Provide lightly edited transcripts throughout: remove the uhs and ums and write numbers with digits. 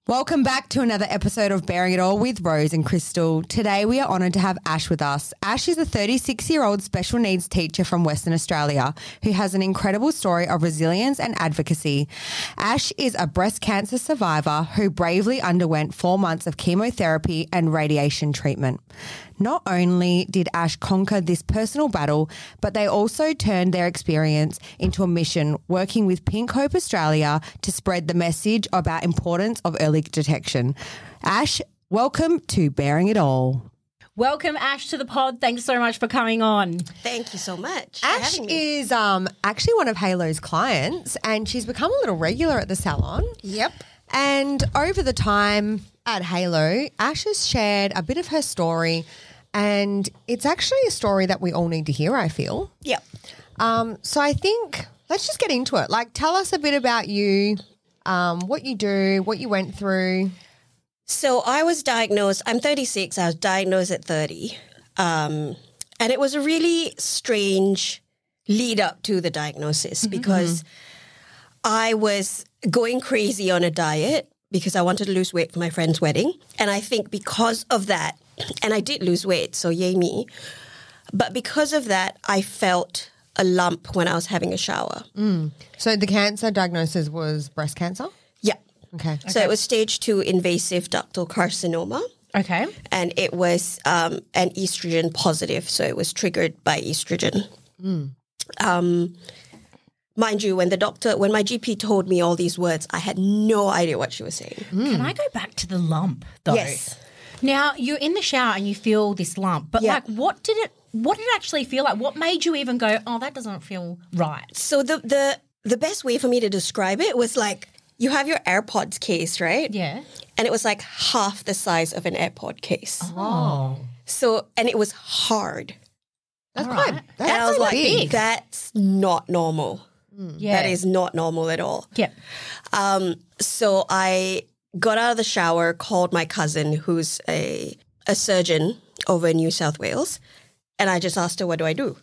Welcome back to another episode of Bearing It All with Rose and Crystal. Today we are honoured to have Ash with us. Ash is a 36-year-old special needs teacher from Western Australia who has an incredible story of resilience and advocacy. Ash is a breast cancer survivor who bravely underwent 4 months of chemotherapy and radiation treatment. Not only did Ash conquer this personal battle, but they also turned their experience into a mission working with Pink Hope Australia to spread the message about importance of early detection. Ash, welcome to Bearing It All. Welcome, Ash, to the pod. Thanks so much for coming on. Thank you so much. Ash is actually one of Halo's clients and she's become a little regular at the salon. Yep. And over the time at Halo, Ash has shared a bit of her story and it's actually a story that we all need to hear, I feel. Yep. So I think let's just get into it. Like, tell us a bit about you, what you do, what you went through. So I was diagnosed, I'm 36, I was diagnosed at 30. And it was a really strange lead up to the diagnosis because I was going crazy on a diet because I wanted to lose weight for my friend's wedding. And I think because of that, and I did lose weight, so yay me. But because of that, I felt a lump when I was having a shower. So the cancer diagnosis was breast cancer? Yeah. Okay. So it was stage 2 invasive ductal carcinoma. Okay. And it was an estrogen positive, so it was triggered by estrogen. Mind you, when my GP told me all these words, I had no idea what she was saying. Can I go back to the lump, though? Yes. Now, you're in the shower and you feel this lump, but Yeah. like, what did it actually feel like? What made you even go, oh, that doesn't feel right? So the best way for me to describe it was like, you have your AirPods case, right? Yeah. And it was like half the size of an AirPod case. Oh. So, and it was hard. That's All quite right. that's And I was quite like, big. that's not normal. Yeah. That is not normal at all. Yeah. So I got out of the shower, called my cousin who's a surgeon over in New South Wales, and I just asked her, what do I do?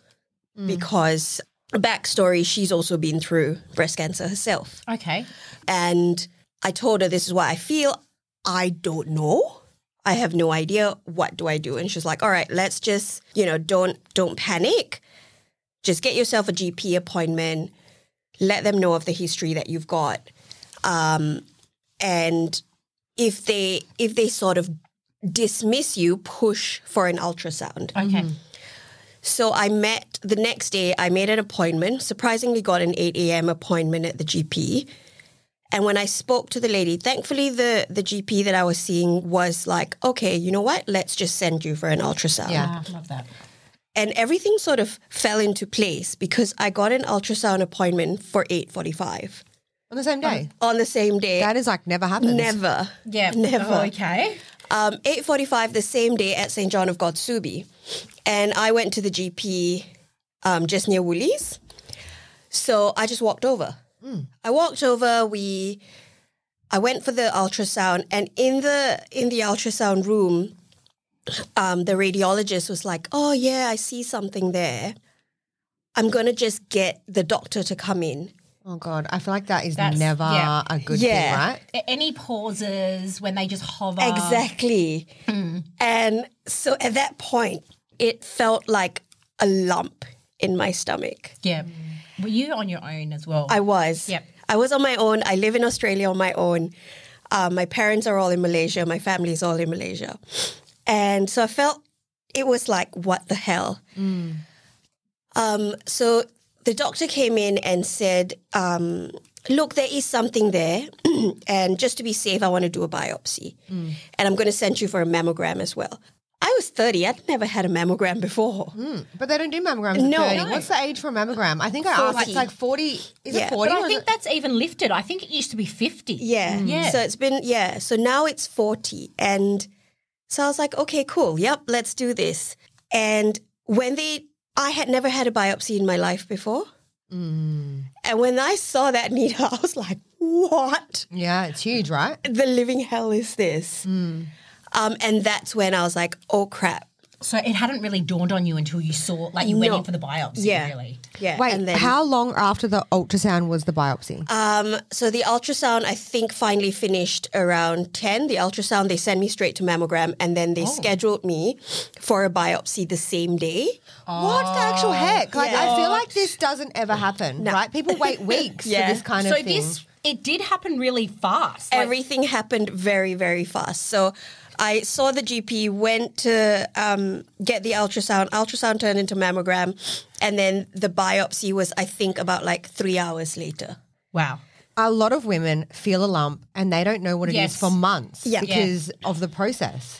Because backstory, she's also been through breast cancer herself. Okay. And I told her, this is what I feel. I don't know. I have no idea. What do I do? And she's like, all right, let's just, don't panic. Just get yourself a GP appointment. Let them know of the history that you've got. And if they sort of dismiss you, push for an ultrasound. Okay. So the next day, I made an appointment, surprisingly got an 8 a.m. appointment at the GP. And when I spoke to the lady, thankfully the GP that I was seeing was like, okay, you know what? Let's just send you for an ultrasound. Yeah. Love that. And everything sort of fell into place because I got an ultrasound appointment for 8:45. On the same day? On the same day. That is like never happens. Never. Yeah. Never. Oh, okay. 8:45 the same day at St. John of God, Subi. And I went to the GP just near Woolies. So I just walked over. I walked over, I went for the ultrasound, and in the ultrasound room, the radiologist was like, oh yeah, I see something there. I'm going to just get the doctor to come in. Oh, God. I feel like that's That's- never yeah. a good Yeah. thing, right? Any pauses when they just hover? Exactly. And so at that point, it felt like a lump in my stomach. Yeah. Were you on your own as well? I was. Yep. I was on my own. I live in Australia on my own. My parents are all in Malaysia. My family is all in Malaysia. And so I felt it was like, what the hell? So the doctor came in and said, look, there is something there. And just to be safe, I want to do a biopsy. And I'm going to send you for a mammogram as well. I was 30. I'd never had a mammogram before. But they don't do mammograms at No. 30. No. What's the age for a mammogram? I think I asked, 40. it's like 40. Is Yeah. it 40? But or I is think it- that's even lifted. I think it used to be 50. Yeah. Yeah. So it's been, so now it's 40. And so I was like, okay, cool. Yep, let's do this. And I had never had a biopsy in my life before. And when I saw that needle, I was like, what Yeah, it's huge, right? the living hell is this? And that's when I was like, oh crap. So it hadn't really dawned on you until you saw, like you went in for the biopsy, really. Yeah. Wait, and then, how long after the ultrasound was the biopsy? so the ultrasound, I think, finally finished around 10. The ultrasound, they sent me straight to mammogram, and then they scheduled me for a biopsy the same day. What the actual heck? Like, I feel like this doesn't ever happen, right? People wait weeks for this kind of thing. So it did happen really fast. Everything happened very, very fast. So I saw the GP, went to get the ultrasound. Ultrasound turned into mammogram. And then the biopsy was, I think, about like 3 hours later. Wow. A lot of women feel a lump and they don't know what it is for months because of the process.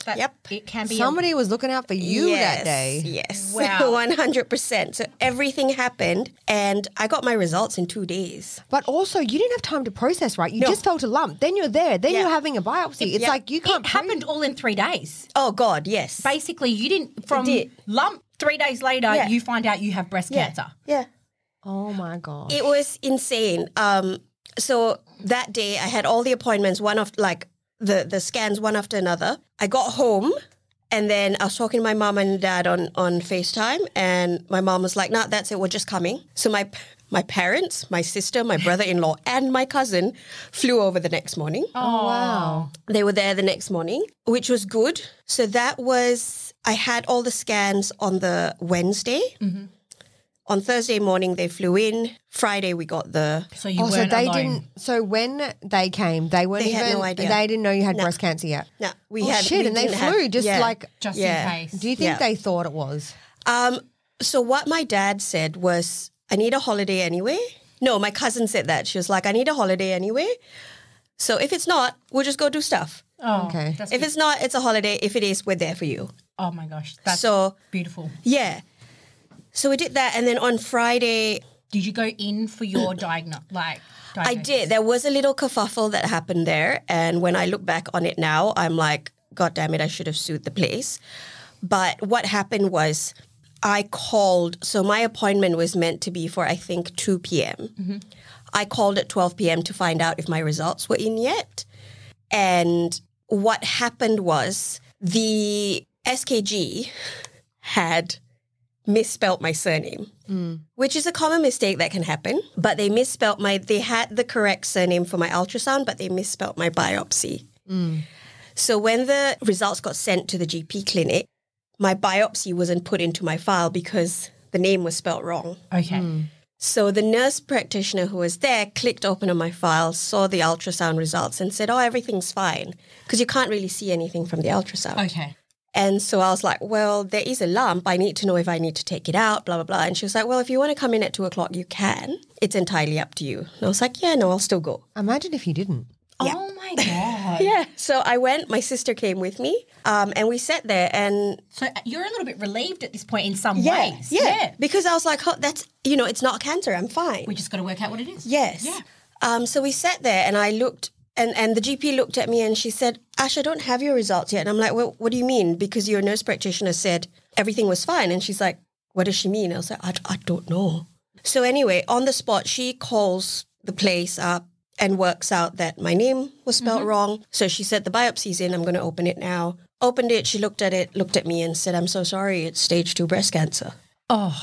It can be. Somebody was looking out for you that day. Yes. Wow. 100%. So everything happened and I got my results in 2 days. But also, you didn't have time to process, right? You just felt a lump. Then you're there. Then you're having a biopsy. It's like you can't. It happened all in 3 days. Oh, God, yes. Basically, you didn't, from lump 3 days later, you find out you have breast cancer. Yeah. Oh, my God. It was insane. So that day I had all the appointments, one of like the scans one after another. I got home and then I was talking to my mom and dad on FaceTime and my mom was like, nah, that's it, we're just coming. So my parents, my sister, my brother-in-law and my cousin flew over the next morning. Oh, wow. They were there the next morning, which was good. So that was, I had all the scans on the Wednesday. Mm-hmm. On Thursday morning, they flew in. Friday, we got the... So you weren't alone. Didn't... So when they came, they had no idea. They didn't know you had breast cancer yet? No. And they flew just in case. Do you think they thought it was? So what my dad said was, I need a holiday anyway. No, my cousin said that. She was like, I need a holiday anyway. So if it's not, we'll just go do stuff. Oh, okay. If it's not, it's a holiday. If it is, we're there for you. Oh, my gosh. That's beautiful. Yeah. So we did that, and then on Friday... Did you go in for your diagnosis? I did. There was a little kerfuffle that happened there, and when I look back on it now, I'm like, God damn it, I should have sued the place. But what happened was I called... So my appointment was meant to be for, I think, 2 p.m. Mm-hmm. I called at 12 p.m. to find out if my results were in yet. And what happened was the SKG had... misspelt my surname, which is a common mistake that can happen. But they misspelt they had the correct surname for my ultrasound, but they misspelt my biopsy. So when the results got sent to the GP clinic, my biopsy wasn't put into my file because the name was spelt wrong. Okay. So the nurse practitioner who was there clicked open on my file, saw the ultrasound results and said, oh, everything's fine, because you can't really see anything from the ultrasound. Okay. And so I was like, well, there is a lump. I need to know if I need to take it out, blah, blah, blah. And she was like, well, if you want to come in at 2:00, you can. It's entirely up to you. And I was like, yeah, no, I'll still go. Imagine if you didn't. Yeah. Oh, my God. Yeah. So I went. My sister came with me and we sat there and... So you're a little bit relieved at this point in some ways. Yeah. Because I was like, oh, that's, it's not cancer. I'm fine. We just got to work out what it is. Yes. Yeah. So we sat there and I looked... And the GP looked at me and she said, Ash, I don't have your results yet. And I'm like, well, what do you mean? Because your nurse practitioner said everything was fine. And she's like, what does she mean? I was like, I don't know. So anyway, on the spot, she calls the place up and works out that my name was spelled wrong. So she said, the biopsy's in. I'm going to open it now. Opened it. She looked at me and said, I'm so sorry. It's stage 2 breast cancer. Oh.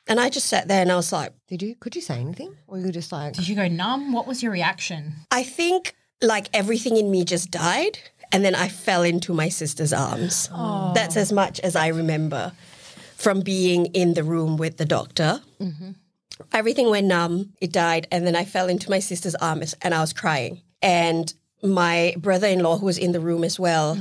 And I just sat there and I was like. Could you say anything? Or you just like. Did you go numb? What was your reaction? I think. Like everything in me just died and then I fell into my sister's arms. Oh. That's as much as I remember from being in the room with the doctor. Mm-hmm. Everything went numb, it died, and then I fell into my sister's arms and I was crying. And my brother-in-law, who was in the room as well,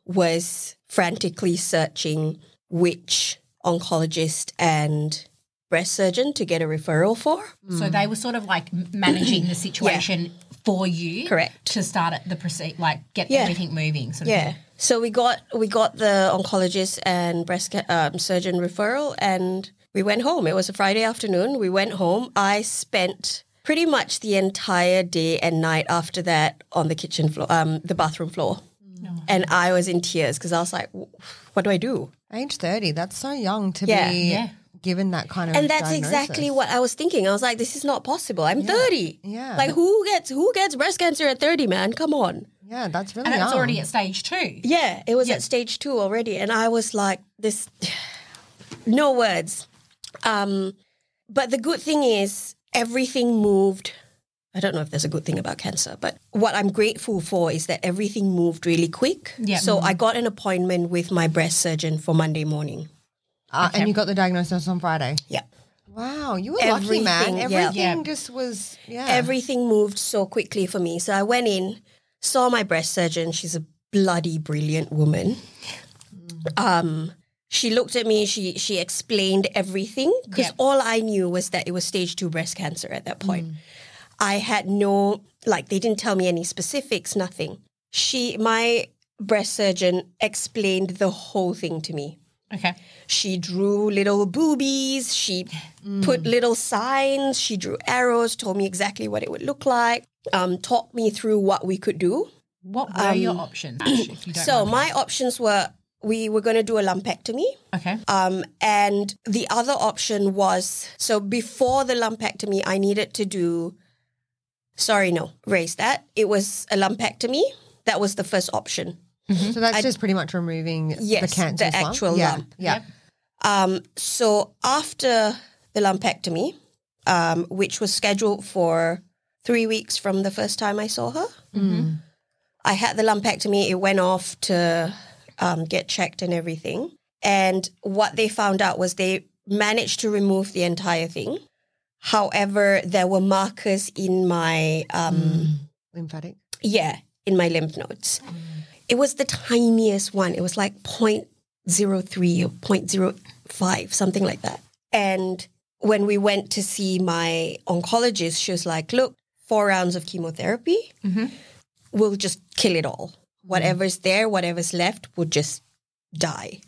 was frantically searching which oncologist and breast surgeon to get a referral for. So they were sort of like managing the situation for you, correct, to start at the get everything moving. Sort of thing. So we got the oncologist and breast surgeon referral, and we went home. It was a Friday afternoon. We went home. I spent pretty much the entire day and night after that on the kitchen floor, the bathroom floor, and I was in tears because I was like, "What do I do?" Age 30. That's so young to be. Given that kind of and that's diagnosis. Exactly what I was thinking. I was like, this is not possible. I'm 30. Yeah. Like who gets breast cancer at 30, man? Come on. Yeah, that's really And young. it's already at stage 2. Yeah, it was at stage 2 already. And I was like, this, no words. But the good thing is everything moved. I don't know if there's a good thing about cancer, but what I'm grateful for is that everything moved really quick. Yep. So I got an appointment with my breast surgeon for Monday morning. And you got the diagnosis on Friday? Yeah. Wow, you were lucky, man. Everything, yeah. Everything just was, Everything moved so quickly for me. So I went in, saw my breast surgeon. She's a bloody brilliant woman. She looked at me, she explained everything because all I knew was that it was stage 2 breast cancer at that point. I had they didn't tell me any specifics, nothing. My breast surgeon explained the whole thing to me. Okay. She drew little boobies, she put little signs, she drew arrows, told me exactly what it would look like, talked me through what we could do. What were your options, Ash, if you don't So mind? my options were, we were going to do a lumpectomy. Okay. And the other option was, so before the lumpectomy, I needed to do, erase that. It was a lumpectomy. That was the first option. So that's just pretty much removing the cancer the actual yeah. lump. Yeah. So after the lumpectomy, which was scheduled for 3 weeks from the first time I saw her, I had the lumpectomy. It went off to get checked and everything. And what they found out was they managed to remove the entire thing. However, there were markers in my... Lymphatic? Yeah, in my lymph nodes. It was the tiniest one. It was like 0.03 or 0.05, something like that. And when we went to see my oncologist, she was like, look, 4 rounds of chemotherapy will just kill it all. Whatever's there, whatever's left would just die.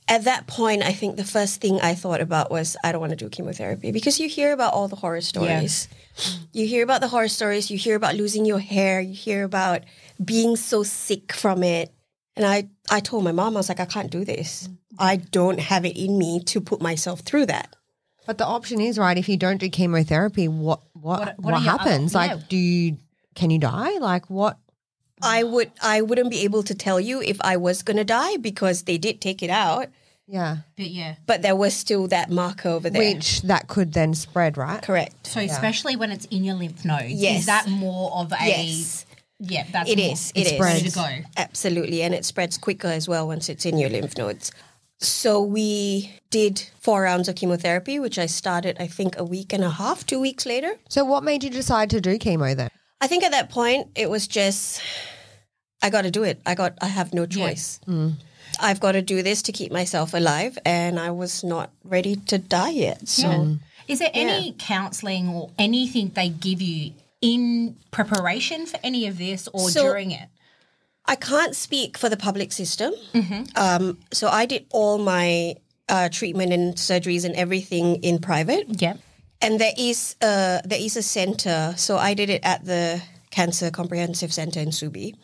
At that point, I think the first thing I thought about was, I don't want to do chemotherapy, because you hear about all the horror stories. Yeah. You hear about the horror stories. You hear about losing your hair. You hear about being so sick from it. And I told my mom, I was like, I can't do this. I don't have it in me to put myself through that. But the option is, right, if you don't do chemotherapy, what happens? Can you die? Like what? I wouldn't be able to tell you if I was going to die, because they did take it out. Yeah. But there was still that marker over there. Which that could then spread, right? Correct. So especially when it's in your lymph nodes, Yes. is that more of a... Yes. Yeah, that's It more, is. It's It ready is. to go. Absolutely. And it spreads quicker as well once it's in your lymph nodes. So we did 4 rounds of chemotherapy, which I started, I think, a week and a half, 2 weeks later. So what made you decide to do chemo then? I think at that point it was just, I got to do it. I have no choice. Yeah. I've got to do this to keep myself alive, and I was not ready to die yet. So, Is there any counselling or anything they give you in preparation for any of this or during it? I can't speak for the public system. So I did all my treatment and surgeries and everything in private. Yeah. And there is a center. So I did it at the Cancer Comprehensive Center in Subi.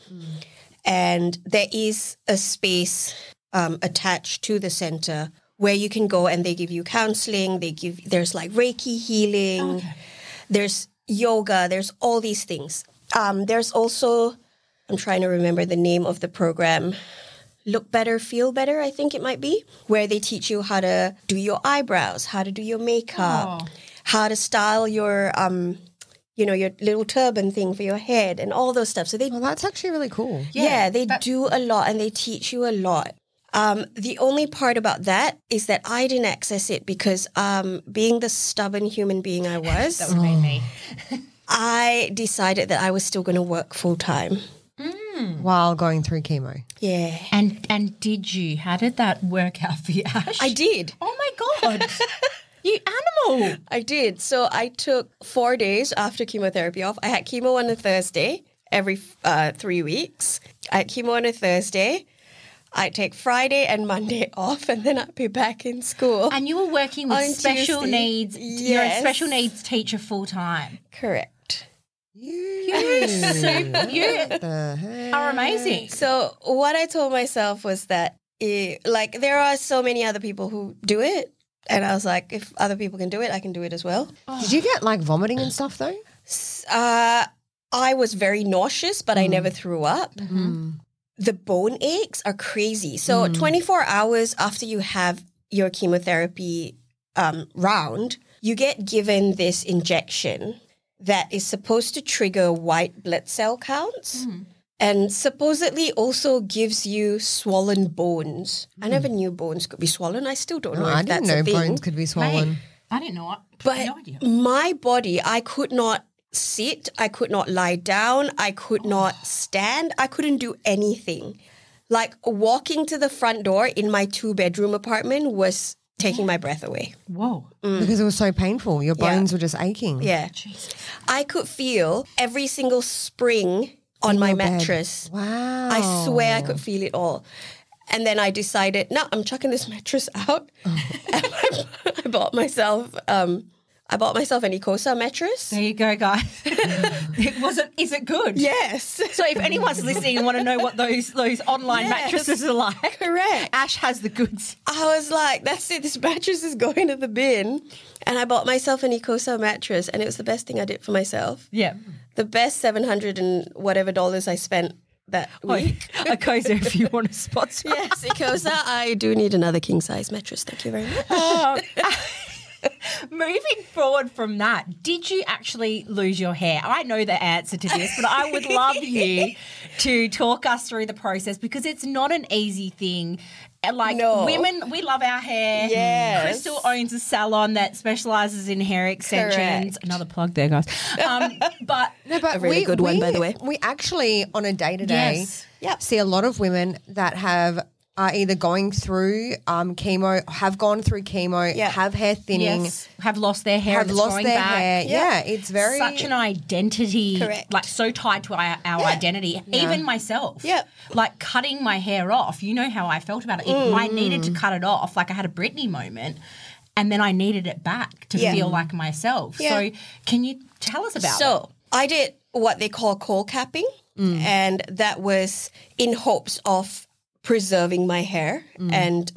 And there is a space attached to the center where you can go and they give you counseling. There's like Reiki healing. Okay. There's yoga. There's all these things. There's also, I'm trying to remember the name of the program, Look Better, Feel Better, I think it might be, where they teach you how to do your eyebrows, how to do your makeup, how to style your your little turban thing for your head and all those stuff. So that's actually really cool. Yeah, they do a lot and they teach you a lot. The only part about that is that I didn't access it because being the stubborn human being I was, that would have been me. I decided that I was still going to work full time. While going through chemo. Yeah. And did you? How did that work out for you, Ash? I did. Oh my God. You animal. I did. So I took 4 days after chemotherapy off. I had chemo on a Thursday every 3 weeks. I had chemo on a Thursday. I'd take Friday and Monday off, and then I'd be back in school. And you were working with special Tuesday. needs. Yes. You're a special needs teacher full time. Correct. You are amazing. So what I told myself was that there are so many other people who do it. And I was like, if other people can do it, I can do it as well. Did you get like vomiting and stuff though? I was very nauseous, but I never threw up. The bone aches are crazy. So 24 hours after you have your chemotherapy round, you get given this injection that is supposed to trigger white blood cell counts and supposedly also gives you swollen bones. I never knew bones could be swollen. I still don't know if that's a thing. I didn't know bones could be swollen. Mate, I didn't know. But no idea. my body, I could not sit. I could not lie down. I could not stand. I couldn't do anything. Like walking to the front door in my 2-bedroom apartment was taking my breath away. Whoa. Because it was so painful. Your bones were just aching. Yeah. Jesus. I could feel every single spring on my mattress. Wow. I swear I could feel it all. And then I decided, no, I'm chucking this mattress out. And I bought myself an Ecosa mattress. There you go, guys. Is it good? Yes. So if anyone's listening and want to know what those online mattresses are like, correct. Ash has the goods. I was like, that's it. This mattress is going to the bin. And I bought myself an Ecosa mattress, and it was the best thing I did for myself. Yeah. The best $700 and whatever dollars I spent that week. Ecosa, if you want to sponsor. Yes, Ecosa. I do need another king size mattress. Thank you very much. Moving forward from that, did you actually lose your hair? I know the answer to this, but I would love you to talk us through the process because it's not an easy thing. Like women, we love our hair. Yes. Crystal owns a salon that specialises in hair extensions. Correct. Another plug there, guys. But a really good one, by the way. We actually, on a day-to-day, see a lot of women that are either going through chemo, have gone through chemo, have hair thinning, have lost their hair, have lost their hair. Yeah, it's very such an identity, correct. like so tied to our identity. Even myself, like cutting my hair off. You know how I felt about it. I needed to cut it off. Like I had a Britney moment, and then I needed it back to feel like myself. So, can you tell us about it? So, I did what they call cold capping, and that was in hopes of preserving my hair and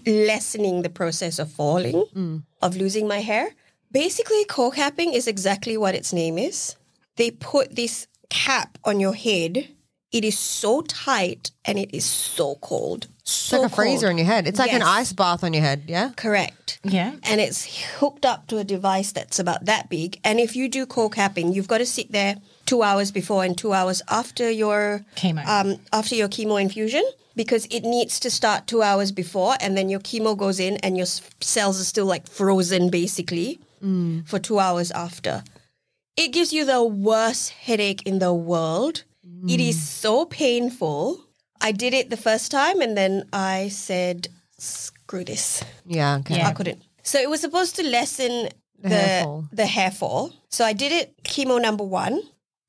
lessening the process of falling, of losing my hair. Basically, cold capping is exactly what its name is. They put this cap on your head. It is so tight and it is so cold. It's like a freezer on your head. It's like an ice bath on your head, yeah? Correct. Yeah. And it's hooked up to a device that's about that big. And if you do cold capping, you've got to sit there 2 hours before and 2 hours after your chemo infusion, because it needs to start 2 hours before, and then your chemo goes in and your cells are still like frozen basically for 2 hours after. It gives you the worst headache in the world. It is so painful. I did it the first time and then I said, screw this. Yeah, okay. I couldn't. So it was supposed to lessen the hair fall. So I did it chemo number 1.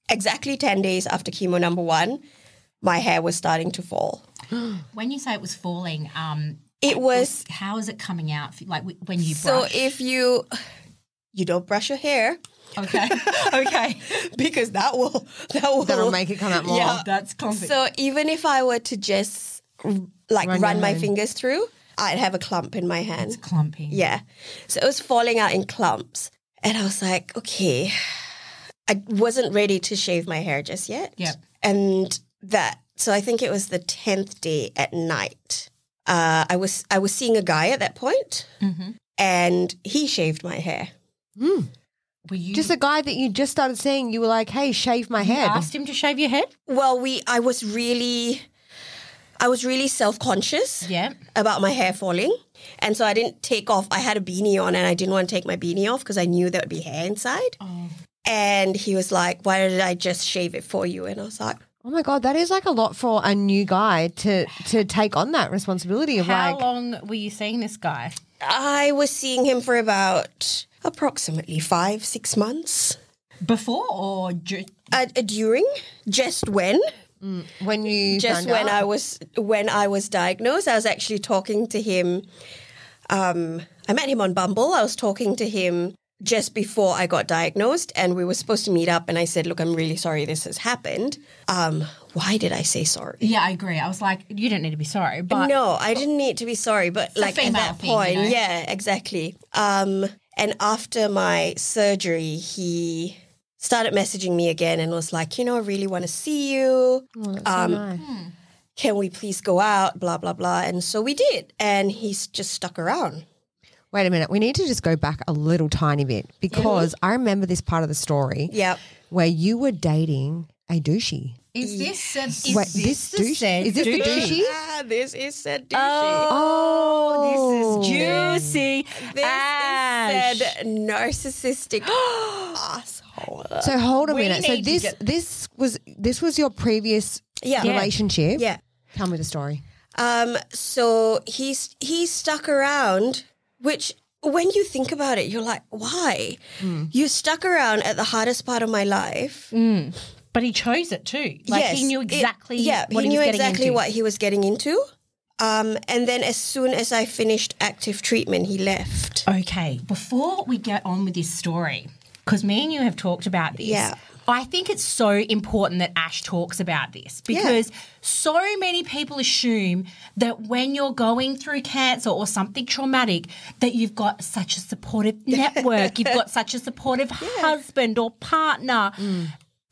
Exactly 10 days after chemo number 1, my hair was starting to fall. When you say it was falling, it was. How is it coming out? Like when you brush? So if you don't brush your hair. Okay. Okay. Because that'll make it come out more. Yeah, that's clumpy. So even if I were to just run my fingers through, I'd have a clump in my hand. It's clumpy. Yeah. So it was falling out in clumps. And I was like, okay, I wasn't ready to shave my hair just yet. Yeah. And so I think it was the 10th day at night. I was seeing a guy at that point, and he shaved my hair. Were you just a guy that you just started seeing? You were like, "Hey, shave my head." You asked him to shave your head? Well, I was really self-conscious about my hair falling, and so I didn't take off. I had a beanie on, and I didn't want to take my beanie off because I knew there would be hair inside. Oh. And he was like, "Why did I just shave it for you?" And I was like, "Oh my God, that is like a lot for a new guy to take on that responsibility of How long were you seeing this guy? I was seeing him for about approximately 5-6 months. Before or during? Just when? When you just when I was diagnosed, I was actually talking to him. I met him on Bumble. I was talking to him just before I got diagnosed, and we were supposed to meet up, and I said, look, I'm really sorry this has happened. Why did I say sorry? Yeah, I agree. I was like, you don't need to be sorry. But no, I didn't need to be sorry, but like at that point, you know? Yeah, exactly. And after my surgery, he started messaging me again and was like, I really want to see you. Oh, that's so nice. Can we please go out? Blah, blah, blah. And so we did. And he's just stuck around. Wait a minute. We need to just go back a little tiny bit because I remember this part of the story where you were dating a douchey. Is this Is this the douchey? This is said douchey. Oh, this is juicy. This Ash. is said narcissistic asshole. So hold a We minute. So need to this was your previous relationship. Yeah. Tell me the story. So he's stuck around, which when you think about it, you're like, why? You stuck around at the hardest part of my life. But he chose it too. Like he knew exactly what he knew was getting exactly into. what he was getting into. And then as soon as I finished active treatment, he left. Okay, before we get on with this story, because me and you have talked about this, I think it's so important that Ash talks about this because so many people assume that when you're going through cancer or something traumatic that you've got such a supportive network, you've got such a supportive husband or partner.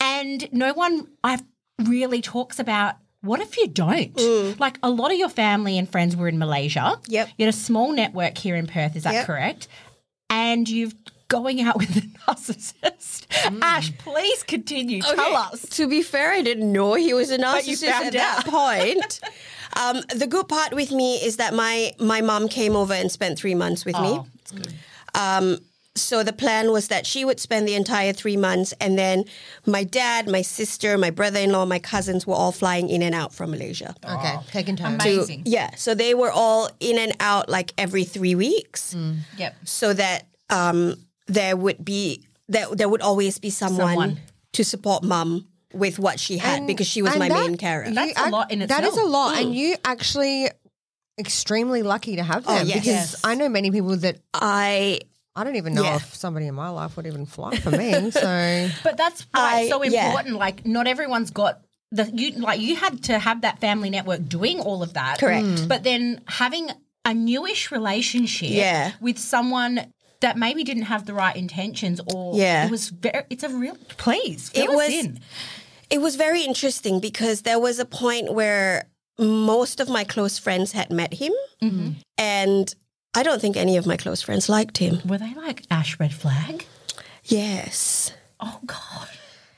And no one really talks about what if you don't? Like a lot of your family and friends were in Malaysia. Yep. You had a small network here in Perth, is that correct? And you've going out with a narcissist. Ash, please continue. Tell us. To be fair, I didn't know he was a you narcissist found at that point. The good part with me is that my mom came over and spent 3 months with me. That's good. So the plan was that she would spend the entire 3 months and then my dad, my sister, my brother-in-law, my cousins were all flying in and out from Malaysia. Okay, taking time. Amazing. So they were all in and out like every 3 weeks. Yep. So that there would always be someone to support mum with what she had because she was my main carer. That's a lot in itself. That is a lot. And you actually extremely lucky to have them because I know many people that I don't even know if somebody in my life would even fly for me. So, but that's why it's so important. Like, not everyone's got you had to have that family network doing all of that. Correct. But then having a newish relationship with someone that maybe didn't have the right intentions or it's a real please fill us in. It was very interesting because there was a point where most of my close friends had met him and I don't think any of my close friends liked him. Were they like Ash red flag? Yes. Oh God.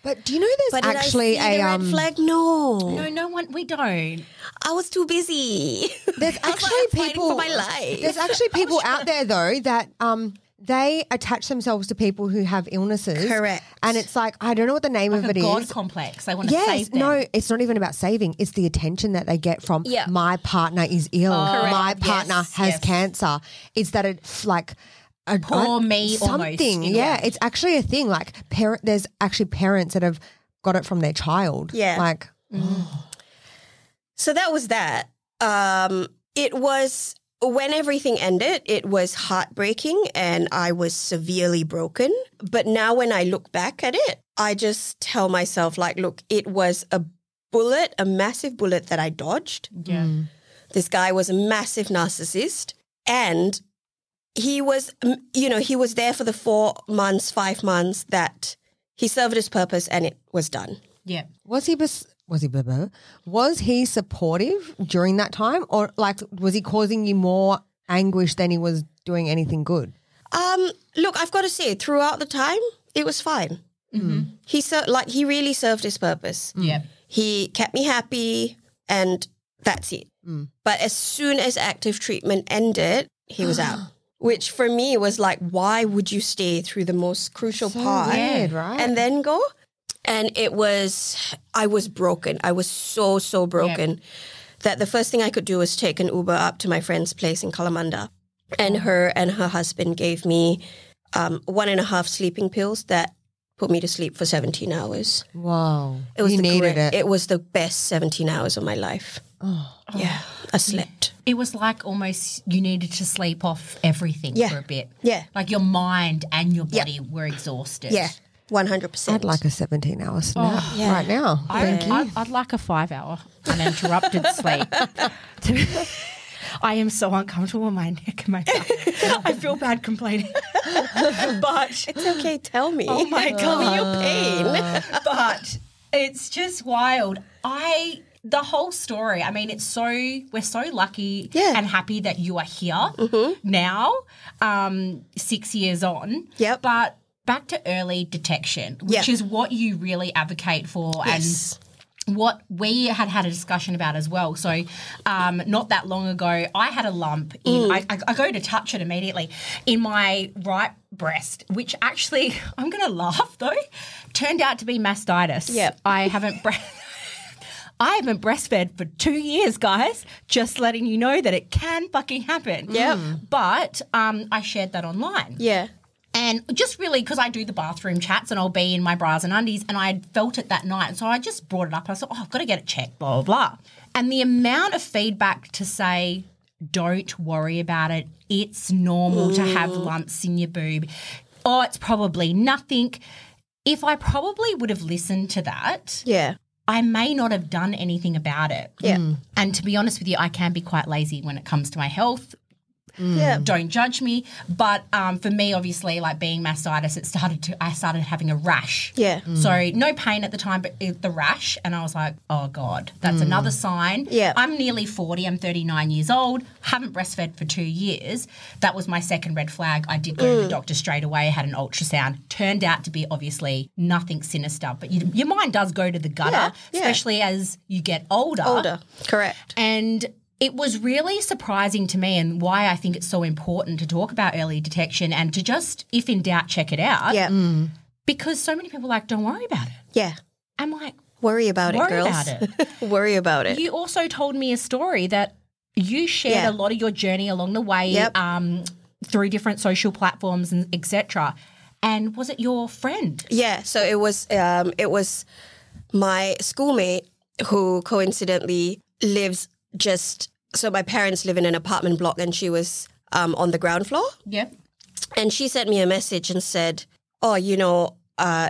But do you know there's actually a red flag? No. No one. We don't. I was too busy. There's actually people for my life. There's actually people out there though that they attach themselves to people who have illnesses. Correct. And it's like, I don't know what the name of it is. God complex. They want to save them. No, it's not even about saving. It's the attention that they get from my partner is ill. My partner has cancer. It's that it's like poor me something. Almost. Yeah, it's actually a thing. Like there's actually parents that have got it from their child. Yeah. Like So that was that. It was when everything ended, it was heartbreaking and I was severely broken. But now when I look back at it, I just tell myself like, look, it was a bullet, a massive bullet that I dodged. Yeah. This guy was a massive narcissist and he was, he was there for the 4 months, 5 months that he served his purpose and it was done. Yeah. Was he supportive during that time or like was he causing you more anguish than he was doing anything good? Look, I've got to say throughout the time it was fine. He really served his purpose. Yeah. He kept me happy and that's it. But as soon as active treatment ended, he was out. Which for me was like, why would you stay through the most crucial part weird, right? and then go? And I was broken. I was so broken that the first thing I could do was take an Uber up to my friend's place in Kalamanda. And her husband gave me 1.5 sleeping pills that put me to sleep for 17 hours. Wow. It was you needed it. It was the best 17 hours of my life. Yeah, I slept. It was like almost you needed to sleep off everything for a bit. Yeah. Like your mind and your body were exhausted. Yeah, 100%. I'd like a 17-hour snap right now. Thank you. I'd like a 5-hour uninterrupted sleep. I am so uncomfortable in my neck and my back. I feel bad complaining. But It's okay, tell me. oh my Tell God. me your pain. But it's just wild. The whole story, I mean, we're so lucky and happy that you are here now, 6 years on. Yep. But back to early detection, which is what you really advocate for Yes. and what we had a discussion about as well. So not that long ago, I had a lump in, I go to touch it immediately, in my right breast, which actually, I'm going to laugh though, turned out to be mastitis. Yep. I haven't breastfed for 2 years, guys. Just letting you know that it can fucking happen. Yep. But I shared that online. Yeah. And just really because I do the bathroom chats and I'll be in my bras and undies and I had felt it that night. So I just brought it up. I thought, I've got to get it checked, blah, blah, blah. And the amount of feedback to say, don't worry about it. It's normal to have lumps in your boob. Oh, it's probably nothing. If I probably would have listened to that, Yeah. I may not have done anything about it. Yeah. And to be honest with you, I can be quite lazy when it comes to my health. Yeah. Don't judge me. But for me, obviously, like being mastitis, I started having a rash. Yeah. So no pain at the time, but the rash. And I was like, oh, God, that's another sign. Yeah. I'm nearly 40. I'm 39 years old. Haven't breastfed for 2 years. That was my second red flag. I did go to the doctor straight away. Had an ultrasound. Turned out to be obviously nothing sinister. But your mind does go to the gutter, Yeah. especially as you get older. Older. Correct. And it was really surprising to me and why I think it's so important to talk about early detection and to just, if in doubt, check it out. Yeah. Because so many people are like, don't worry about it. Yeah. I'm like, Worry about worry it, girls. about it. Worry about it. You also told me a story that you shared Yeah. a lot of your journey along the way Yep. through different social platforms and etc. And was it your friend? Yeah, so it was my schoolmate who coincidentally lives so my parents live in an apartment block and she was on the ground floor. Yep. And she sent me a message and said, oh,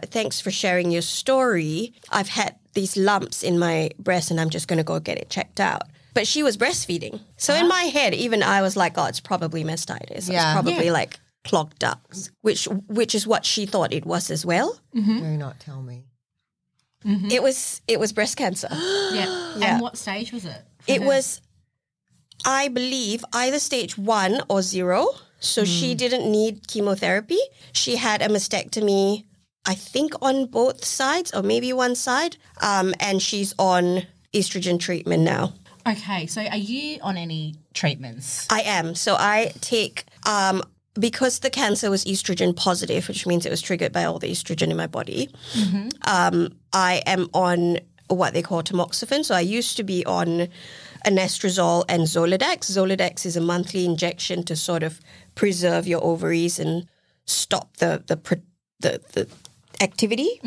thanks for sharing your story. I've had these lumps in my breast and I'm just going to go get it checked out. But she was breastfeeding. So in my head, even I was like, oh, it's probably mastitis. Yeah. It's probably like clogged ducts, which is what she thought it was as well. Do not tell me. It was breast cancer. Yeah. Yeah. And what stage was it? It was, I believe, either stage 1 or 0. So she didn't need chemotherapy. She had a mastectomy, I think, on both sides or maybe one side. And she's on estrogen treatment now. Okay. So are you on any treatments? I am. So I take, because the cancer was estrogen positive, which means it was triggered by all the estrogen in my body, I am on what they call tamoxifen. So I used to be on anastrozole and Zoladex. Zoladex is a monthly injection to sort of preserve your ovaries and stop the activity.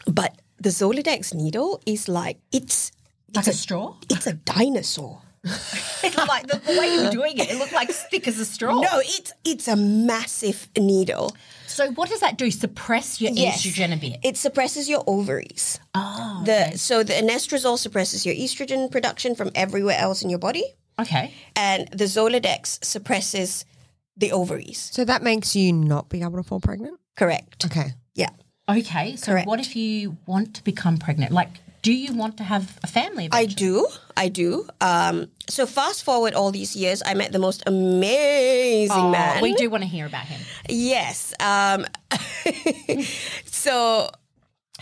But the Zoladex needle is like it's Like a straw? It's a dinosaur. Like the way you were doing it looked like thick as a straw. No, it's a massive needle. So what does that do? Suppress your estrogen a bit? It suppresses your ovaries. Oh, So the anastrozole suppresses your estrogen production from everywhere else in your body, okay. and the Zoladex suppresses the ovaries. So that makes you not be able to fall pregnant? Correct. Okay. Yeah. Okay, so Correct. what if you want to become pregnant? Like, do you want to have a family eventually? I do. So fast forward all these years, I met the most amazing man. We do want to hear about him. Yes. So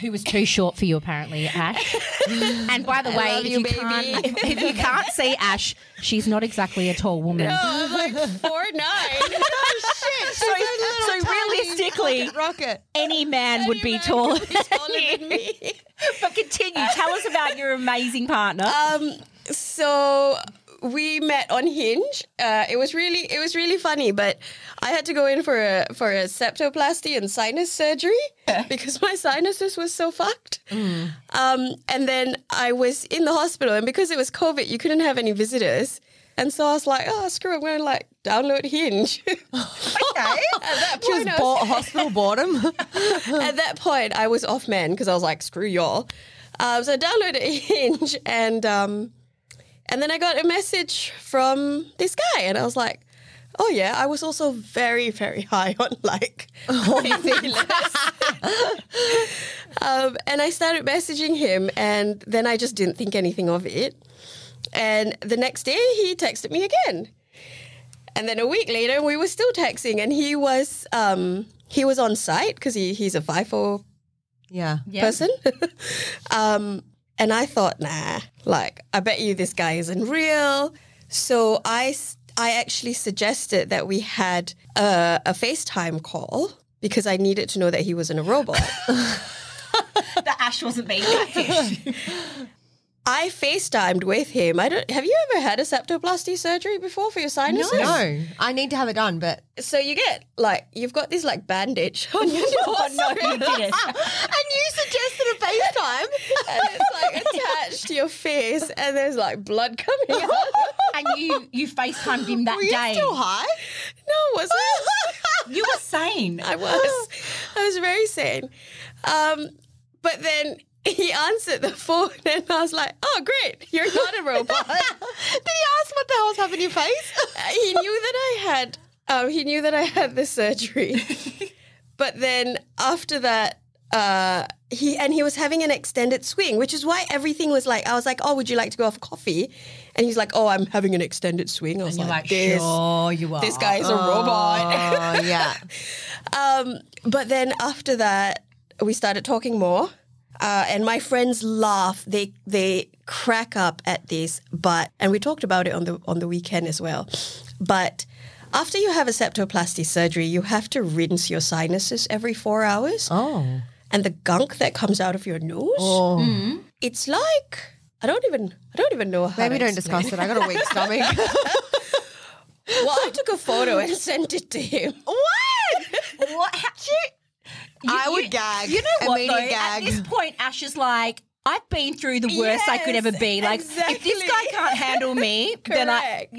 Who was too short for you, apparently, Ash. And by the way, love if you, you, baby. if you can't see Ash, she's not exactly a tall woman. I'm like 4'9". So realistically, Rocket. any man would be taller than you. than me. But continue. Tell us about your amazing partner. So we met on Hinge. It was really funny, but I had to go in for a septoplasty and sinus surgery because my sinuses was so fucked. And then I was in the hospital, and because it was COVID, you couldn't have any visitors. And so I was like, oh, screw it, I'm going to like download Hinge. Okay. At that point, Hospital boredom. at that point, I was off man because I was like, screw y'all. So I downloaded Hinge, and And then I got a message from this guy and I was like, oh yeah, I was also very, very high on like and I started messaging him and then I just didn't think anything of it. And the next day he texted me again. And then a week later we were still texting and he was on site because he's a FIFO person. And I thought, nah, like I bet you this guy isn't real. So I actually suggested that we had a FaceTime call because I needed to know that he wasn't a robot. That Ash wasn't being catfished. I FaceTimed with him. Have you ever had a septoplasty surgery before for your sinuses? No, I need to have it done, but So you get you've got this bandage on your nose. Oh, no, you didn't. and you suggested a FaceTime. And it's attached to your face and there's blood coming out. And you FaceTimed him that Were you day. still high? No, was I? You were sane. I was very sane. But then he answered the phone and I was like, oh, great, you're not a robot. Did he ask what the hell's happened to your face? He knew that I had the surgery. But then after that, he was having an extended swing, which is why everything was I was like, oh, would you like to go off coffee? And he's like, oh, I'm having an extended swing. I was like, sure you are. This guy is a robot. Oh, yeah. But then after that, we started talking more. And my friends laugh. They crack up at this. And we talked about it on the weekend as well. But after you have a septoplasty surgery, you have to rinse your sinuses every 4 hours. Oh. And the gunk that comes out of your nose, it's like I don't even know how. Maybe to don't discuss it. I got a weak stomach. Well, I took a photo and sent it to him. What? What? I would gag. You know what, though? Immediate At gag. this point, Ash is like, I've been through the worst I could ever be. Like, if this guy can't handle me, then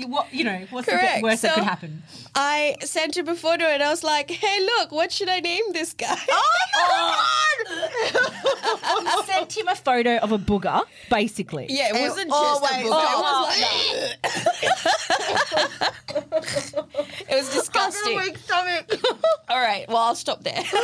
what's the worst that could happen? I sent him a photo and I was like, hey, look, what should I name this guy? You sent him a photo of a booger, basically. Yeah, it wasn't just a booger. It was disgusting. Weak stomach. All right, well, I'll stop there. So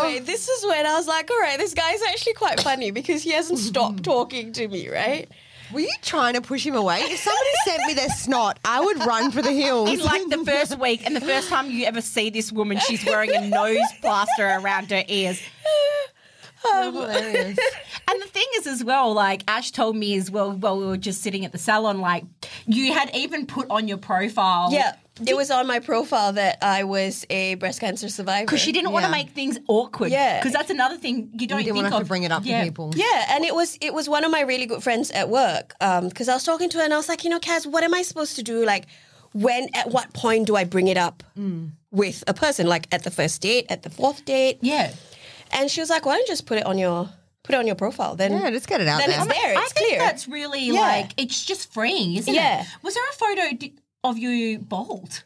anyway, this is when I was like, all right, this guy's actually quite funny because he hasn't stopped talking to me, right? Were you trying to push him away? If somebody sent me their snot, I would run for the hills. It's like the first week and the first time you ever see this woman, she's wearing a nose plaster around her ears. Hilarious. And the thing is as well, Ash told me as well while we were just sitting at the salon, you had even put on your profile. Yeah, it was on my profile that I was a breast cancer survivor. Because she didn't want to make things awkward. Yeah. Because that's another thing you don't You didn't think want of. to bring it up to people. Yeah, and it was one of my really good friends at work because I was talking to her and I was like, Kaz, what am I supposed to do? At what point do I bring it up with a person? At the first date, at the fourth date? Yeah. And she was like, why don't you just put it on your profile? Then just get it out then there. it's there. It's I think clear. that's really it's just freeing, isn't it? Was there a photo of you bald?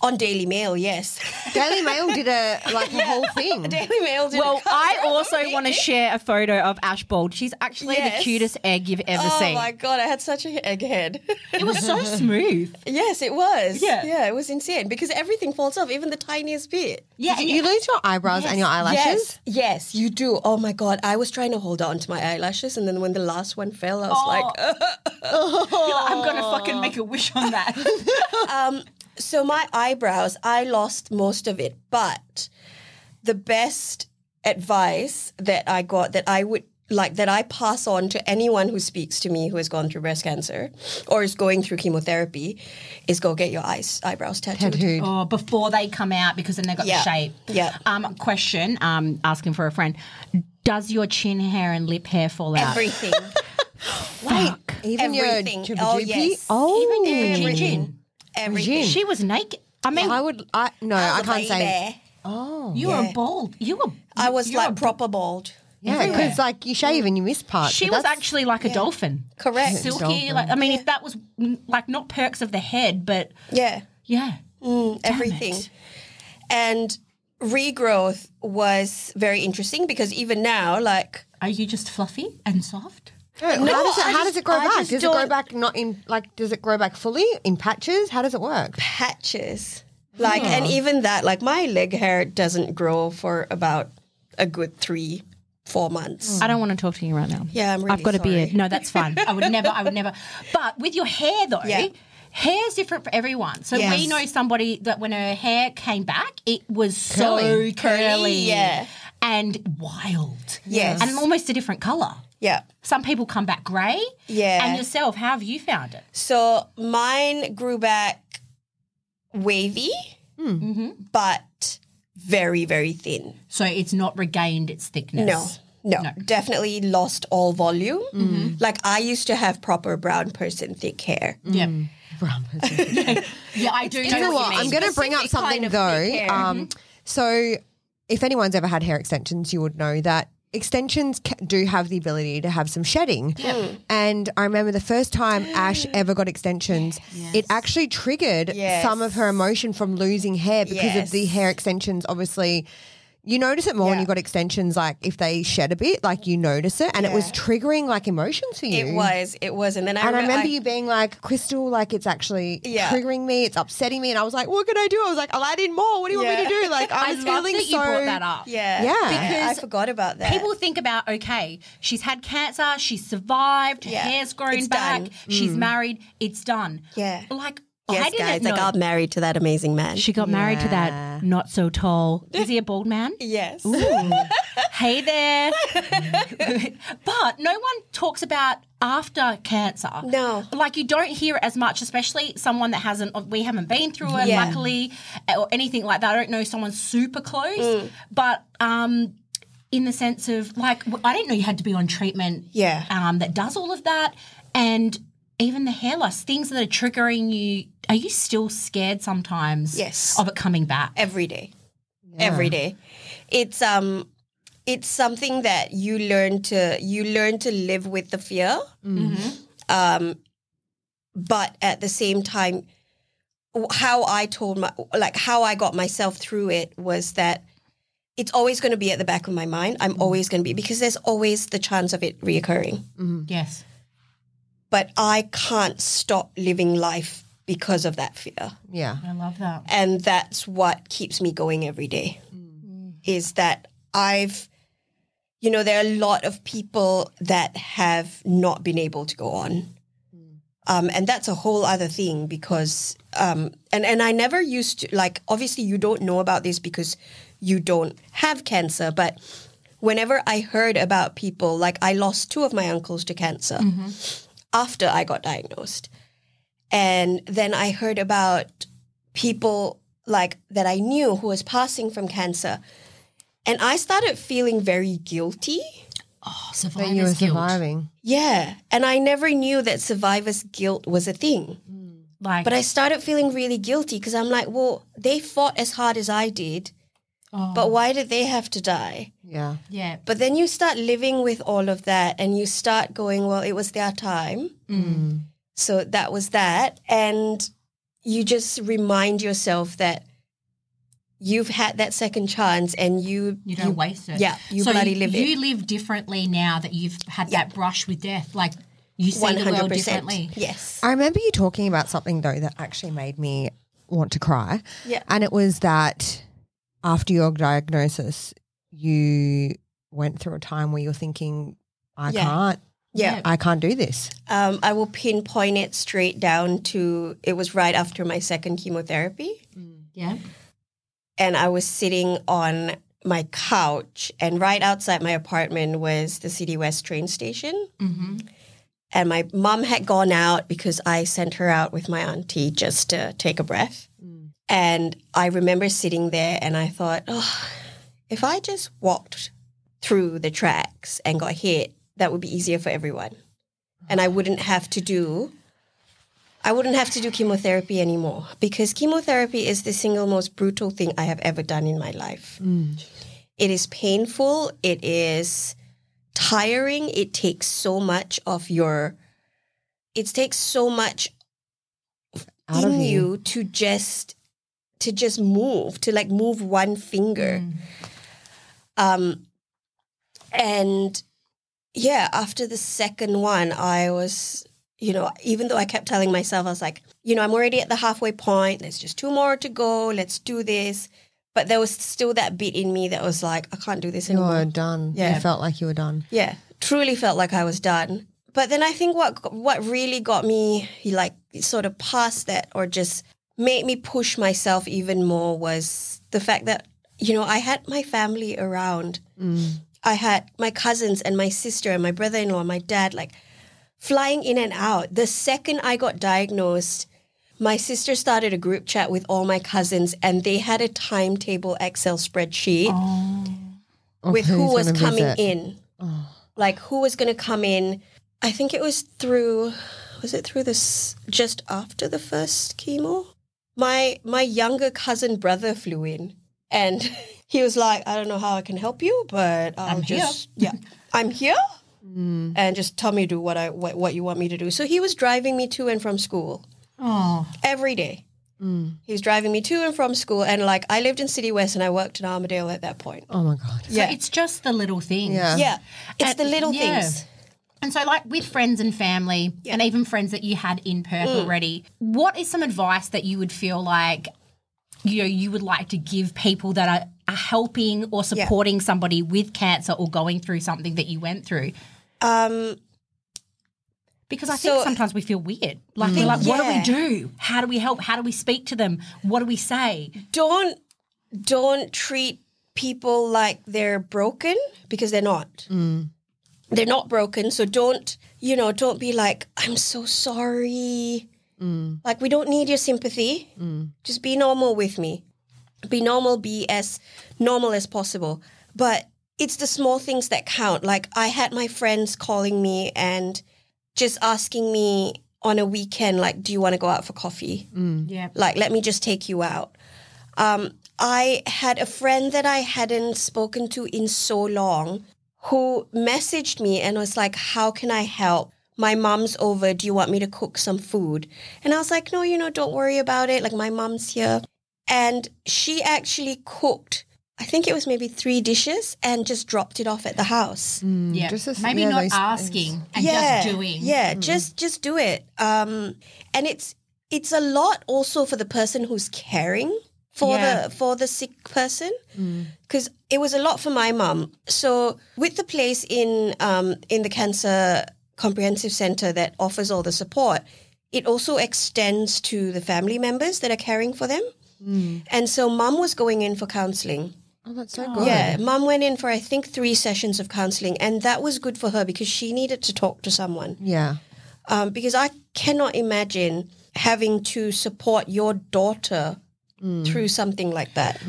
On Daily Mail, yes. Daily Mail did a whole thing. Daily Mail did. Well, I also want to share a photo of Ash bald. She's actually the cutest egg you've ever seen. Oh my God, I had such an egghead. It was so smooth. Yes, it was. Yeah, it was insane because everything falls off, even the tiniest bit. Yeah, You lose your eyebrows and your eyelashes? Yes, you do. Oh my God, I was trying to hold on to my eyelashes and then when the last one fell, I was like... You're like, I'm going to fucking make a wish on that. So my eyebrows, I lost most of it, but the best advice that I got that I would that I pass on to anyone who speaks to me who has gone through breast cancer or is going through chemotherapy is go get your eyebrows tattooed. Oh, before they come out because then they got the shape. Yeah. Question, asking for a friend. Does your chin hair and lip hair fall out? Everything. Wait, even Everything. your Oh, jibby? yes. Oh, Even your Everything. Everything. She was naked. I mean, I can't say. Oh. you were bald. I was proper bald. Yeah, because you shave and you miss parts. She was actually like a dolphin. Correct. Silky. If that was not perks of the head, but Yeah. yeah. Everything. it. And regrowth was very interesting because even now, Are you just fluffy and soft? How does it grow I back? just Does it grow don't- back not in does it grow back fully in patches? How does it work? Patches. And even that, my leg hair doesn't grow for about a good 3-4 months. I don't want to talk to you right now. Yeah, I'm really I've got a sorry. beard. No, that's fine. I would never. But with your hair though, hair's different for everyone. So Yes. we know somebody that when her hair came back, it was Curly. so curly yeah. and wild. Yes. And almost a different colour. Yeah. Some people come back grey. Yeah. And yourself, how have you found it? So mine grew back wavy, but very, very thin. So it's not regained its thickness. No, definitely lost all volume. I used to have proper brown person thick hair. Yeah. Brown person. Yeah, I do You know what what? you mean. I'm going to bring up Specific something kind of though. thick hair. So, if anyone's ever had hair extensions, you would know that extensions do have the ability to have some shedding. And I remember the first time Ash ever got extensions, it actually triggered some of her emotion from losing hair because of the hair extensions. Obviously, you notice it more when you got extensions, if they shed a bit, you notice it. And it was triggering emotions for you. It was. And then I remember you being like, Crystal, it's actually triggering me, it's upsetting me. And I was like, what can I do? I was like, I'll add in more. What do you want me to do? I was love feeling that you brought that up. Yeah. Because I forgot about that. people think about, okay, she's had cancer, she's survived, her hair's grown It's back, done. she's married, it's done. Yeah. I Yes, didn't guys, know. I got married to that amazing man. She got married to that not so tall. Is he a bald man? Yes. Hey there. But no one talks about after cancer. No. You don't hear it as much, especially someone that we haven't been through it, Yeah. luckily, or anything like that. I don't know someone super close. But in the sense of, I didn't know you had to be on treatment that does all of that. And even the hair loss, things that are triggering you, are you still scared sometimes Yes. of it coming back? Every day. Every day. It's something that you learn to live with the fear. But at the same time, how I got myself through it was that it's always going to be at the back of my mind. I'm always going to be, because there's always the chance of it reoccurring. Yes. But I can't stop living life because of that fear. Yeah. I love that. And that's what keeps me going every day, is that there are a lot of people that have not been able to go on. And that's a whole other thing because, and I never used to, obviously you don't know about this because you don't have cancer, but whenever I heard about people, I lost 2 of my uncles to cancer after I got diagnosed. And then I heard about people that I knew who was passing from cancer. And I started feeling very guilty. Oh, That you were survivor's guilt. surviving. Yeah. And I never knew that survivor's guilt was a thing. But I started feeling really guilty because I'm like, well, they fought as hard as I did. But why did they have to die? Yeah. Yeah. But then you start living with all of that and you start going, well, it was their time. So that was that. And you just remind yourself that you've had that second chance and you don't waste it. Yeah, you bloody live it. You live differently now that you've had that brush with death. You see the world differently. Yes. I remember you talking about something though that actually made me want to cry. Yeah. And it was that after your diagnosis, you went through a time where you're thinking, I can't do this. I will pinpoint it straight down to, it was right after my second chemotherapy. Yeah. And I was sitting on my couch and right outside my apartment was the City West train station. And my mom had gone out because I sent her out with my auntie just to take a breath. And I remember sitting there and I thought, if I just walked through the tracks and got hit, that would be easier for everyone. And I wouldn't have to do chemotherapy anymore because chemotherapy is the single most brutal thing I have ever done in my life. It is painful. It is tiring. It takes so much of it takes so much Out in of you to just move, to move one finger. And after the second one, I was, even though I kept telling myself, I was like, I'm already at the halfway point. There's just 2 more to go. Let's do this. But there was still that bit in me that was like, I can't do this anymore. You were done. Yeah. You felt like you were done. Yeah, truly felt like I was done. But then I think what really got me like sort of past that or just made me push myself even more was the fact that, I had my family around. I had my cousins and my sister and my brother-in-law and my dad like flying in and out. The second I got diagnosed, my sister started a group chat with all my cousins and they had a timetable Excel spreadsheet with who was coming in. Like who was going to come in. I think it was through this just after the first chemo? My younger cousin brother flew in and he was like, I don't know how I can help you, but I'm here. And just tell me to do what you want me to do. So he was driving me to and from school every day. He was driving me to and from school and like I lived in City West and I worked in Armadale at that point. Oh my God. So it's just the little things. Yeah. It's the little things. And so like with friends and family and even friends that you had in Perth already, what is some advice that you would feel like, you would like to give people that are helping or supporting somebody with cancer or going through something that you went through? Because I think sometimes we feel weird. Like we're like, what do we do? How do we help? How do we speak to them? What do we say? Don't treat people like they're broken because they're not. They're not broken. So don't be like, I'm so sorry. Like we don't need your sympathy. Just be normal with me. Be normal, be as normal as possible. But it's the small things that count. Like I had my friends calling me and just asking me on a weekend, like, do you want to go out for coffee? Like, let me just take you out. I had a friend that I hadn't spoken to in so long who messaged me and was like, how can I help? My mom's over. Do you want me to cook some food? And I was like, no, don't worry about it. Like, my mom's here. And she actually cooked, I think it was maybe 3 dishes and just dropped it off at the house. Maybe not asking and just doing. Just do it. And it's a lot also for the person who's caring for the sick person because it was a lot for my mum. So with the place in the Cancer Comprehensive Centre that offers all the support, it also extends to the family members that are caring for them. And so mum was going in for counselling. Oh, that's so good. Yeah, mum went in for I think 3 sessions of counselling and that was good for her because she needed to talk to someone. Yeah. Because I cannot imagine having to support your daughter through something like that.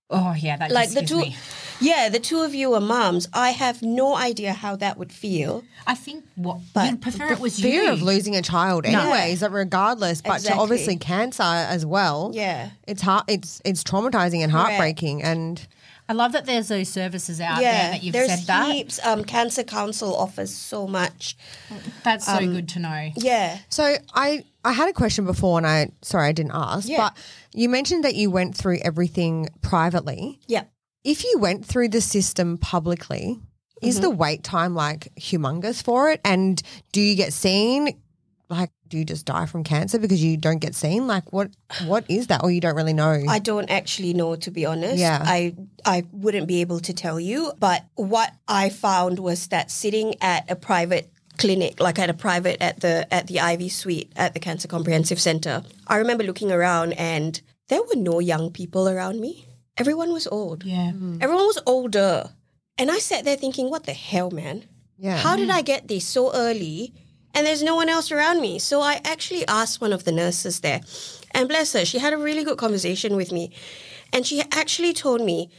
Oh, yeah, that like just the gives two, me... Yeah, the two of you are mums. I have no idea how that would feel. I think you'd prefer it was fear you. of losing a child anyways, regardless, but to obviously cancer as well. Yeah. It's hard, it's traumatizing and heartbreaking and I love that there's those services out there that you've said that. There's heaps. Cancer Council offers so much. That's so good to know. Yeah. So I had a question before and I didn't ask, but you mentioned that you went through everything privately. Yeah. If you went through the system publicly, is the wait time like humongous for it? And do you get seen? Like, do you just die from cancer because you don't get seen? Like, what is that? Or you don't really know? I don't actually know, to be honest. Yeah. I wouldn't be able to tell you. But what I found was that sitting at a private clinic, like at the Ivy Suite at the Cancer Comprehensive Centre, I remember looking around and there were no young people around me. Everyone was old. Yeah. Everyone was older. And I sat there thinking, what the hell, man? Yeah. How did I get this so early and there's no one else around me? So I actually asked one of the nurses there, and bless her, she had a really good conversation with me. And she actually told me,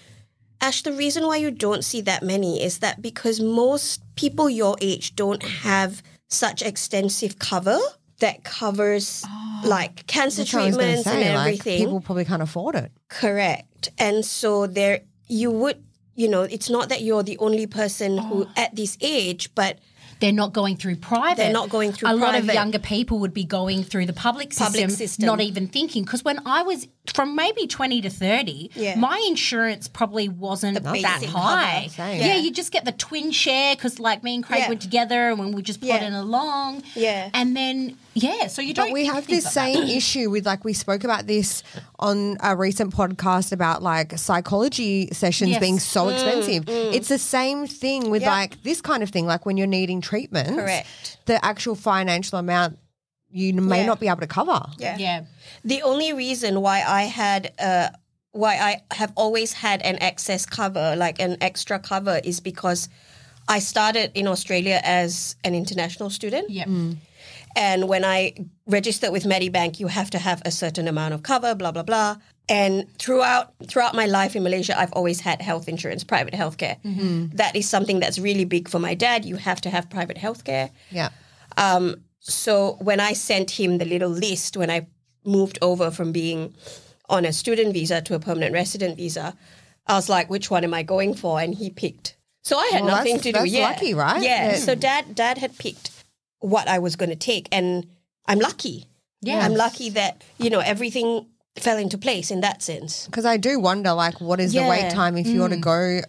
Ash, the reason why you don't see that many is that because most people your age don't have such extensive cover that covers like cancer treatments and everything. Like, people probably can't afford it. Correct. And so it's not that you're the only person who at this age, but they're not going through private. They're not going through a lot of private. younger people would be going through the public system, not even thinking. Because when I was from maybe 20 to 30, my insurance probably wasn't that high. Yeah, you just get the twin share because like me and Craig were together and when we just plodding along. Yeah. And then, so you don't But we have this same issue with like we spoke about this on a recent podcast about like psychology sessions being so expensive. It's the same thing with like this kind of thing, like when you're needing treatment. Correct. The actual financial amount you may not be able to cover. Yeah. The only reason why I have always had an excess cover, like an extra cover, is because I started in Australia as an international student. Yep. And when I registered with Medibank, you have to have a certain amount of cover, blah, blah, blah. And throughout my life in Malaysia, I've always had health insurance, private healthcare. That is something that's really big for my dad. You have to have private healthcare. Yeah. So when I sent him the little list, when I moved over from being on a student visa to a permanent resident visa, I was like, which one am I going for? And he picked. So I had nothing to do. That's lucky, right? Yeah. So dad had picked what I was going to take. And I'm lucky. Yeah. I'm lucky that, everything fell into place in that sense. Because I do wonder like what is the wait time if you were to go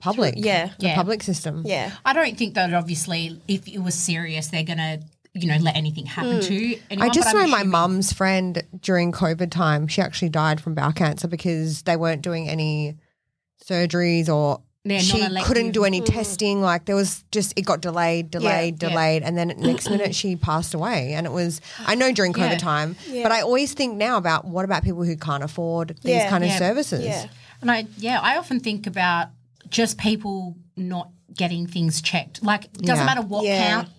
public? Yeah. The public system. Yeah. I don't think that obviously if it was serious, they're going to, let anything happen to anyone. I just but I'm know my assuming- mum's friend during COVID time, she actually died from bowel cancer because they weren't doing any surgeries or she non-elective. couldn't do any testing. Like there was just, it got delayed. And then next minute she passed away. And it was, I know during COVID time, but I always think now about what about people who can't afford these kind of services? Yeah. And I often think about just people not getting things checked. Like it doesn't matter what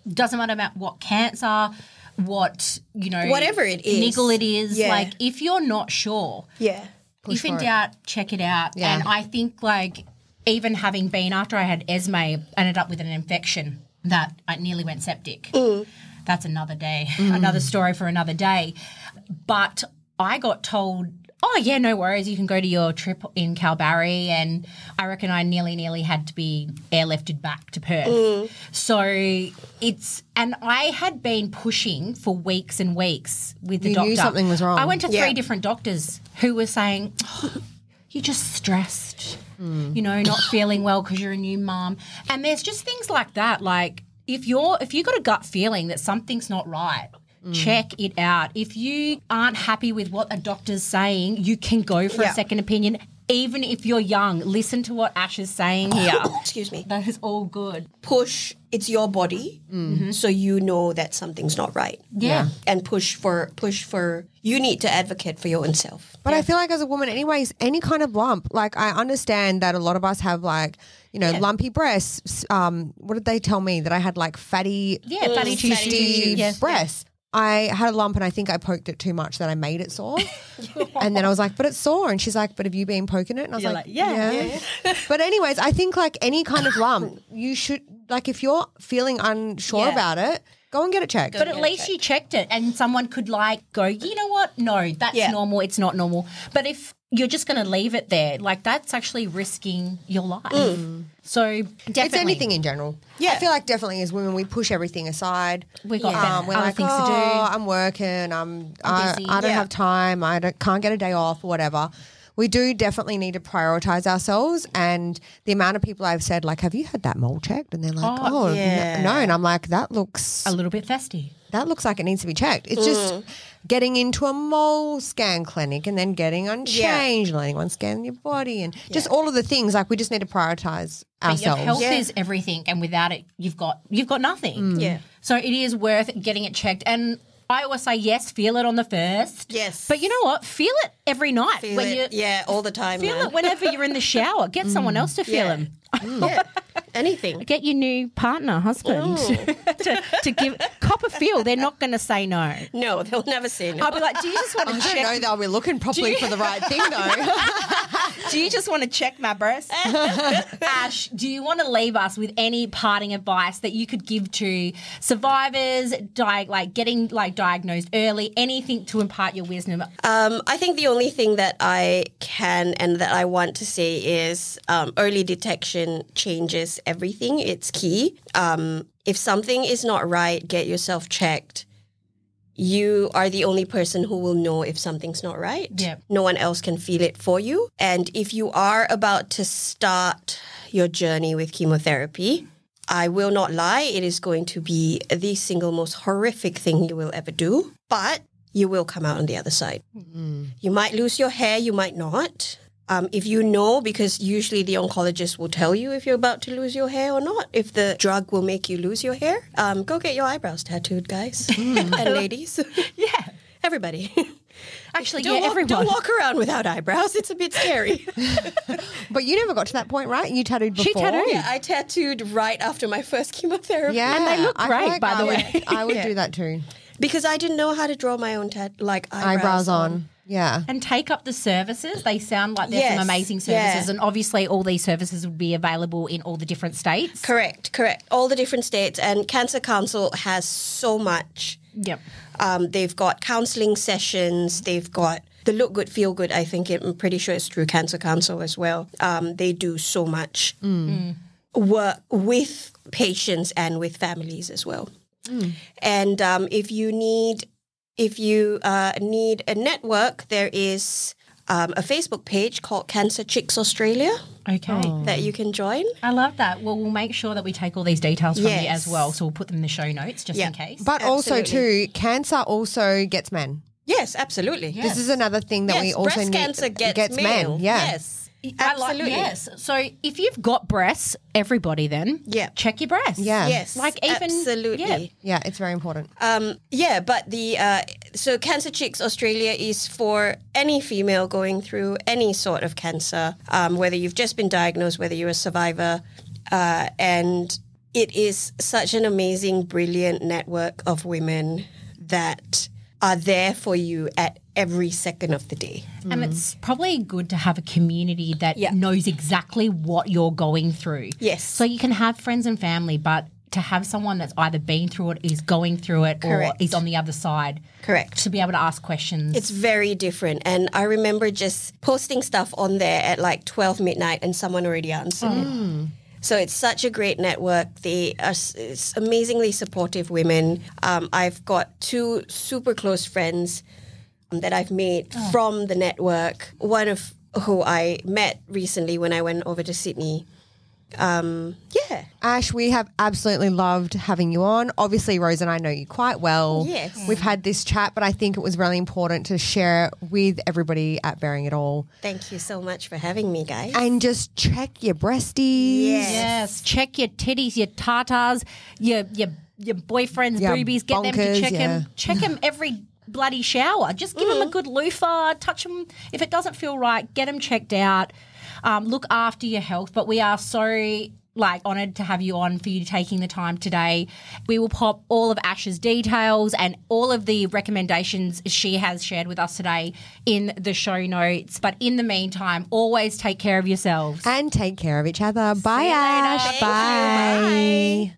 doesn't matter about what cancer, what, whatever it is. Niggle it is. Yeah. Like if you're not sure, if in doubt, check it out. Yeah. And I think like even having been after I had eczema, I ended up with an infection that I nearly went septic. That's another day, another story for another day. But I got told, oh, yeah, no worries, you can go to your trip in Kalbarri, and I reckon I nearly had to be airlifted back to Perth. So and I had been pushing for weeks and weeks with the doctor. You knew something was wrong. I went to 3 different doctors who were saying, oh, you're just stressed, not feeling well because you're a new mum. And there's just things like that. Like if you got a gut feeling that something's not right, check it out. If you aren't happy with what a doctor's saying, you can go for a second opinion. Even if you're young, listen to what Ash is saying here. Excuse me. That is all good. Push. It's your body, so you know that something's not right. Yeah. And push for. You need to advocate for your own self. But I feel like as a woman anyways, any kind of lump, like I understand that a lot of us have like, lumpy breasts. What did they tell me? That I had like fatty Fatty breasts. I had a lump and I think I poked it too much that I made it sore. And then I was like, but it's sore. And she's like, but have you been poking it? And I was like, yeah. But anyways, I think like any kind of lump, you should, like if you're feeling unsure about it, go and get it checked. But at least you checked it and someone could like go, you know what? No, that's normal. It's not normal. But if you're just going to leave it there, like that's actually risking your life. So definitely. It's anything in general. Yeah. I feel like definitely as women we push everything aside. We got we're other like, things to do. I'm working. I busy. don't have time. Can't get a day off or whatever. We do definitely need to prioritize ourselves. And the amount of people I've said, like, have you had that mole checked? And they're like, no. And I'm like, that looks A little bit festy. That looks like it needs to be checked. It's just getting into a mole scan clinic and then getting unchanged and letting one scan your body and just all of the things. Like we just need to prioritize ourselves. Your health is everything, and without it, you've got nothing. Yeah. So it is worth getting it checked. And I always say yes, feel it on the first. Yes. But you know what? Feel it every night. Feel it. All the time. Feel man. it whenever you're in the shower. Get someone else to feel them. Yeah. Anything. Get your new partner, husband, to give cop a feel. They're not going to say no. No, they'll never say no. I'll be like, do you just want to I check? don't know they'll be looking properly for the right thing though. Do you just want to check my breasts? Ash, do you want to leave us with any parting advice that you could give to survivors, getting diagnosed early, anything to impart your wisdom? I think the only thing that I can and that I want to say is early detection changes everything. It's key. If something is not right, get yourself checked. You are the only person who will know if something's not right. Yep. No one else can feel it for you. And if you are about to start your journey with chemotherapy, I will not lie, it is going to be the single most horrific thing you will ever do, but you will come out on the other side. Mm-hmm. You might lose your hair, you might not. If you know, because usually the oncologist will tell you if you're about to lose your hair or not, if the drug will make you lose your hair, go get your eyebrows tattooed, guys and ladies. Yeah. Everybody. Actually, Don't everyone. walk around without eyebrows. It's a bit scary. But you never got to that point, right? You tattooed before. She tattooed. Yeah, I tattooed right after my first chemotherapy. Yeah. And they look I great, feel like by the way. I would do that too. Because I didn't know how to draw my own Eyebrows on. Yeah. And take up the services. They sound like there's some amazing services. Yeah. And obviously all these services would be available in all the different states. Correct. All the different states. And Cancer Council has so much. Yep. They've got counselling sessions. They've got the Look Good, Feel Good. I'm pretty sure it's through Cancer Council as well. They do so much work with patients and with families as well. And if you need a network, there is a Facebook page called Cancer Chicks Australia. Okay. That you can join. I love that. Well, we'll make sure that we take all these details from you Yes. as well. So we'll put them in the show notes just in case. But also Absolutely. too, cancer also gets men. Yes, absolutely. This is another thing that Yes, we also breast need. cancer gets men. male. Yeah. Yes. Absolutely. Yes. So if you've got breasts, everybody then, check your breasts. Yeah. Yes. Like even absolutely. Yeah. Yeah, it's very important. But so Cancer Chicks Australia is for any female going through any sort of cancer, whether you've just been diagnosed, whether you're a survivor, and it is such an amazing, brilliant network of women that are there for you at every second of the day. And it's probably good to have a community that knows exactly what you're going through. Yes. So you can have friends and family, but to have someone that's either been through it, is going through it, Correct. or is on the other side. Correct. To be able to ask questions. It's very different. And I remember just posting stuff on there at like 12 midnight and someone already answered. So it's such a great network. They are it's amazingly supportive women. I've got 2 super close friends that I've made from the network, one of who I met recently when I went over to Sydney. Ash, we have absolutely loved having you on. Obviously, Rose and I know you quite well. Yes. We've had this chat, but I think it was really important to share it with everybody at Bearing It All. Thank you so much for having me, guys. And just check your breasties. Yes. Check your titties, your tatas, your boyfriend's Yeah, boobies. Get them to bonkers, check yeah. them. Check them every bloody shower. Just give them a good loofah. Touch them. If it doesn't feel right, get them checked out. Look after your health. But we are so honoured to have you on, for you taking the time today. We will pop all of Ash's details and all of the recommendations she has shared with us today in the show notes. But in the meantime, always take care of yourselves. And take care of each other. Bye, you later. Ash. Thank you. Bye.